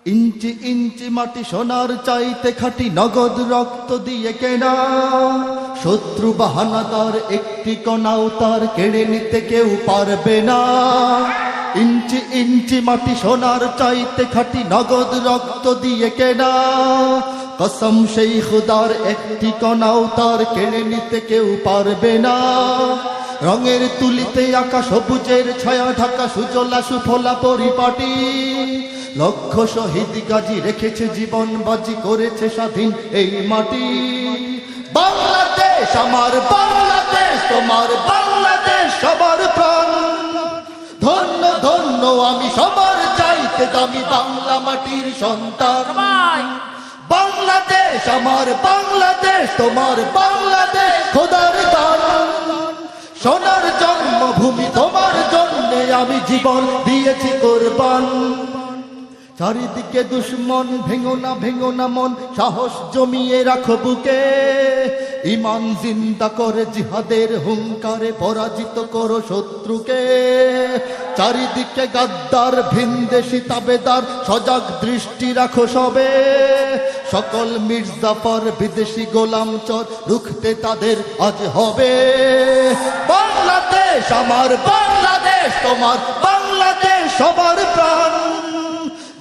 ইঞ্চি ইঞ্চি মাটি সোনার চাইতে খাঁটি, নগদ রক্ত দিয়ে কেনা। শত্রু বাহানাদার একটি কণাও তার কেড়ে নিতে কেউ পারবে না। ইঞ্চি ইঞ্চি মাটি সোনার চাইতে খাঁটি, নগদ রক্ত দিয়ে কেনা। কসম সেই খুদার একটি কণাও তার কেড়ে নিতে কেউ পারবে না। রঙের তুলিতে আঁকা সবুজের ছায়া ঢাকা সুজলা সুফলা পরিপাটি। লক্ষ শহীদ গাজী রেখেছে জীবন বাজি, করেছে স্বাধীন এই মাটি। বাংলাদেশ আমার বাংলাদেশ, তোমার বাংলাদেশ সবার প্রাণ। ধন্য ধন্য আমি সবার চাইতে দামি বাংলা মাটির সন্তান। বাংলাদেশ আমার বাংলাদেশ, তোমার বাংলাদেশ খোদার দান। সোনার জন্মভূমি তোমার জন্যে আমি জীবন দিয়েছি কোরবান। চারিদিকে দুশ্মন, ভেঙো না মন, সাহস জমিয়ে রাখো বুকে। ঈমান জিন্দা করে জিহাদের হুঙ্কারে পরাজিত করো শত্রুকে। চারিদিকে গাদ্দার ভিনদেশি তাবেদার, সজাগ দৃষ্টি রাখো সবে। সকল মির্জাফর বিদেশি গোলাম চর, রুখতে তাদের আজ হবে। বাংলাদেশ আমার বাংলাদেশ, তোমার বাংলাদেশ সবার প্রাণ।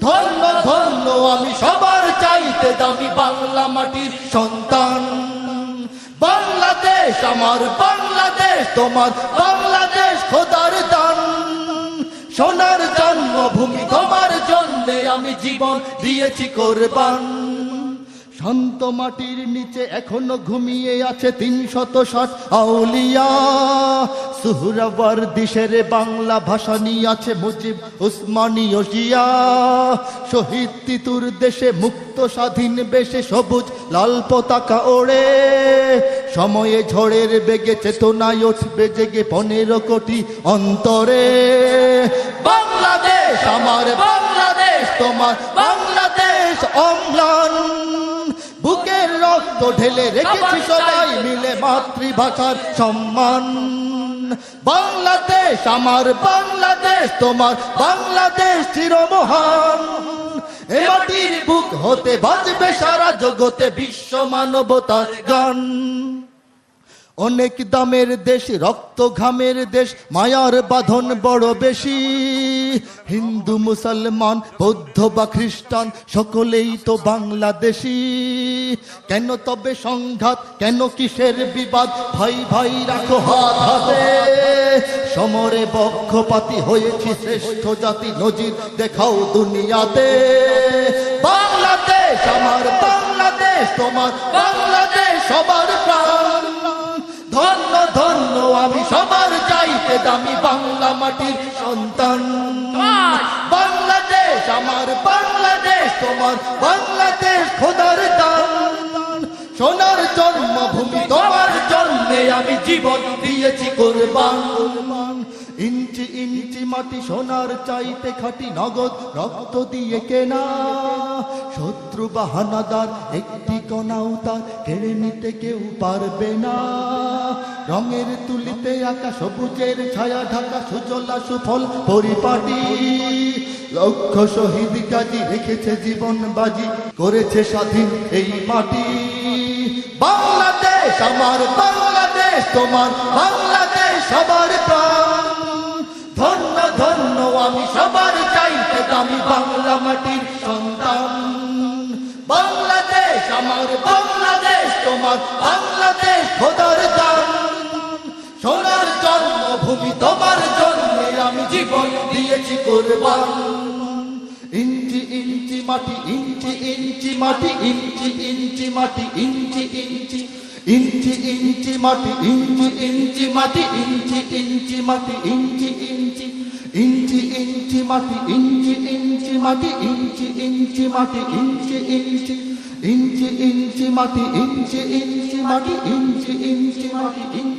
ধন্য ধন্য আমি সবার চাইতে দামি বাংলা মাটির সন্তান। বাংলাদেশ আমার বাংলাদেশ, তোমার বাংলাদেশ খোদার দান। সোনার জন্মভূমি তোমার জন্যে আমি জীবন দিয়েছি কোরবান। শান্ত মাটির নিচে এখনো ঘুমিয়ে আছে ৩৬০ আউলিয়া। সুহরাওয়ার্দী শেরে বাংলা ভাষা নিয়ে আছে মুজিব, উসমানী ও জিয়া। শহীদ তিতুর দেশে মুক্ত স্বাধীন বেশে সবুজ লাল পতাকা ওড়ে। সময়ে ঝড়ের বেগে চেতনায় উঠবে জেগে ১৫ কোটি অন্তরে। বাংলাদেশ আমার বাংলাদেশ, তোমার বাংলাদেশ অম্লান। বুকের রক্ত ঢেলে রেখেছি সবাই মিলে মাতৃভাষার সম্মান। বাংলাদেশ আমার বাংলাদেশ, তোমার বাংলাদেশ চিরমহান। এ মাটির বুক হতে বাজবে সারা জগতে বিশ্ব মানবতার গান। অনেক দামের দেশ, রক্ত ঘামের দেশ, মায়ার বাঁধন বড় বেশি। হিন্দু মুসলমান বৌদ্ধ বা খ্রিস্টান সকলেই তো বাংলাদেশি। কেন তবে সংঘাত, কেন কিসের বিবাদ, ভাই ভাই রাখো হাত হাতে। সমরে পক্ষপাতী হয়েছি শ্রেষ্ঠ জাতি, নজির দেখাও দুনিয়াতে। বাংলাদেশ আমার বাংলাদেশ, তোমার বাংলাদেশ সবার প্রাণ। ধন্য ধন্য আমি সবার চাইতে দামি বাংলা মাটির সন্তান। বাংলাদেশ আমার বাংলাদেশ, তোমার বাংলাদেশ খোদার দান। সোনার জন্মভূমি তোমার জন্যে আমি জীবন দিয়েছি কোরবান। ইঞ্চি ইঞ্চি মাটি সোনার চাইতে খাঁটি, নগদ রক্ত দিয়ে কেনা। শত্রু বাহানাদার একটি কণাও তার কেড়ে নিতে কেউ পারবে না। রঙের তুলিতে আঁকা সবুজের ছায়া ঢাকা সুজলা সুফল পরিপাটি। লক্ষ শহীদ গাজী রেখেছে জীবন বাজি, করেছে স্বাধীন এই মাটি। বাংলাদেশ আমার বাংলাদেশ, তোমার বাংলাদেশ সবার প্রাণ। ধন্য ধন্য আমি সবার চাইতে দামি বাংলা মাটির সন্তান। বাংলাদেশ আমার বাংলাদেশ, তোমার বাংলাদেশ খোদার দান। সোনার জন্মভূমি তোমার জন্যে আমি জীবন দিয়েছি কোরবান। ইঞ্চি ইঞ্চি মাটি, ইঞ্চি ইঞ্চি মাটি, ইঞ্চি ইঞ্চি মাটি, ইঞ্চি ইঞ্চি ইঞ্চি ইঞ্চি মাটি, ইঞ্চি ইঞ্চি মাটি, ইঞ্চি ইঞ্চি মাটি, ইঞ্চি ইঞ্চি ইঞ্চি ইঞ্চি মাটি, ইঞ্চি ইঞ্চি মাটি, ইঞ্চি ইঞ্চি মাটি, ইঞ্চি ইঞ্চি ইঞ্চি ইঞ্চি মাটি, ইঞ্চি ইঞ্চি মাটি, ইঞ্চি ইঞ্চি মাটি, ইঞ্চি